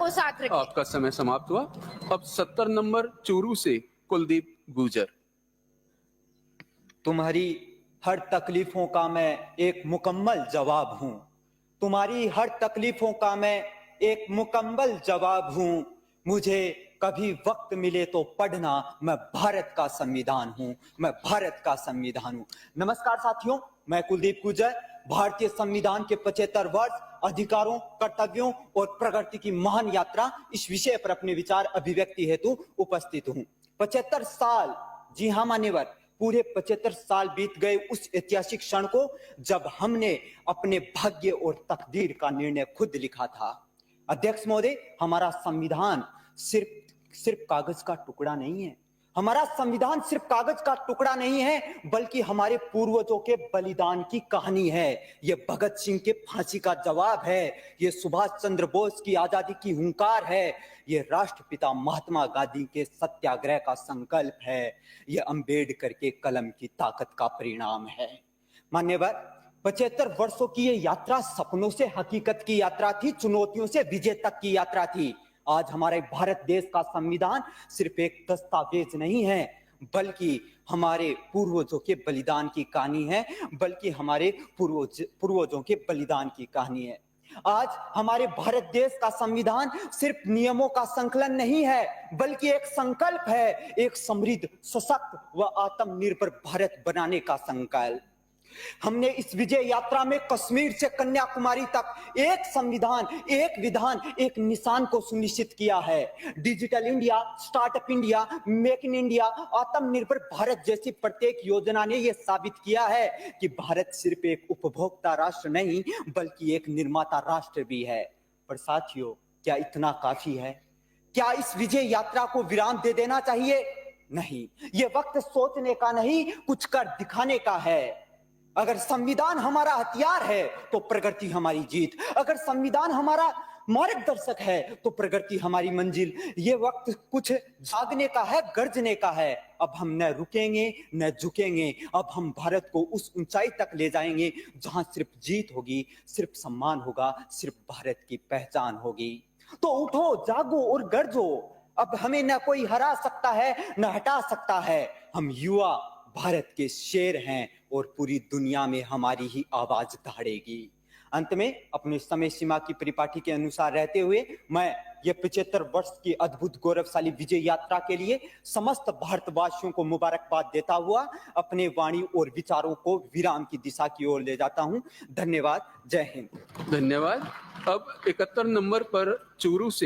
वो साथ रखें। आपका समय समाप्त हुआ। अब 70 नंबर चूरू से कुलदीप गुर्जर। तुम्हारी हर तकलीफों का मैं एक मुकम्मल जवाब हूं। तुम्हारी हर तकलीफों का मैं एक मुकम्मल जवाब हूं। मुझे कभी वक्त मिले तो पढ़ना, मैं भारत का संविधान हूं, मैं भारत का संविधान हूं। नमस्कार साथियों, मैं कुलदीप गुर्जर भारतीय संविधान के 75 वर्ष अधिकारों, कर्तव्यों और प्रगति की महान यात्रा इस विषय पर अपने विचार अभिव्यक्ति हेतु उपस्थित हूं। 75 साल, जी हां मान्यवर, पूरे 75 साल बीत गए उस ऐतिहासिक क्षण को जब हमने अपने भाग्य और तकदीर का निर्णय खुद लिखा था। अध्यक्ष महोदय, हमारा संविधान सिर्फ कागज का टुकड़ा नहीं है। हमारा संविधान सिर्फ कागज का टुकड़ा नहीं है, बल्कि हमारे पूर्वजों के बलिदान की कहानी है। ये भगत सिंह के फांसी का जवाब है, ये सुभाष चंद्र बोस की आजादी की हुंकार है, ये राष्ट्रपिता महात्मा गांधी के सत्याग्रह का संकल्प है, ये अंबेडकर के कलम की ताकत का परिणाम है। मान्यवर, 75 वर्षों की ये यात्रा सपनों से हकीकत की यात्रा थी, चुनौतियों से विजय तक की यात्रा थी। आज हमारे भारत देश का संविधान सिर्फ एक दस्तावेज नहीं है, बल्कि हमारे पूर्वजों के बलिदान की कहानी है, बल्कि हमारे पूर्वजों के बलिदान की कहानी है। आज हमारे भारत देश का संविधान सिर्फ नियमों का संकलन नहीं है, बल्कि एक संकल्प है, एक समृद्ध, सशक्त व आत्मनिर्भर भारत बनाने का संकल्प। हमने इस विजय यात्रा में कश्मीर से कन्याकुमारी तक एक संविधान, एक विधान, एक निशान को सुनिश्चित किया है। Digital India, startup India, make in India, आत्मनिर्भर भारत जैसी प्रत्येक योजना ने यह साबित किया है कि भारत सिर्फ एक उपभोक्ता राष्ट्र नहीं, बल्कि एक निर्माता राष्ट्र भी है। पर साथियों, क्या इतना काफी है? क्या इस विजय यात्रा को विराम दे देना चाहिए? नहीं, यह वक्त सोचने का नहीं, कुछ कर दिखाने का है। अगर संविधान हमारा हथियार है तो प्रगति हमारी जीत, अगर संविधान हमारा मार्गदर्शक है तो प्रगति हमारी मंजिल। ये वक्त कुछ जागने का है, गर्जने का है। अब हम न रुकेंगे न झुकेंगे, अब हम भारत को उस ऊंचाई तक ले जाएंगे जहां सिर्फ जीत होगी, सिर्फ सम्मान होगा, सिर्फ भारत की पहचान होगी। तो उठो, जागो और गर्जो। अब हमें न कोई हरा सकता है, न हटा सकता है। हम युवा भारत के शेर हैं और पूरी दुनिया में हमारी ही आवाज दहाड़ेगी। अंत में अपने समय सीमा की परिपाटी के अनुसार रहते हुए मैं ये 75 वर्ष की अद्भुत गौरवशाली विजय यात्रा के लिए समस्त भारतवासियों को मुबारकबाद देता हुआ अपने वाणी और विचारों को विराम की दिशा की ओर ले जाता हूं। धन्यवाद। जय हिंद। धन्यवाद। अब 71 नंबर पर चूरू से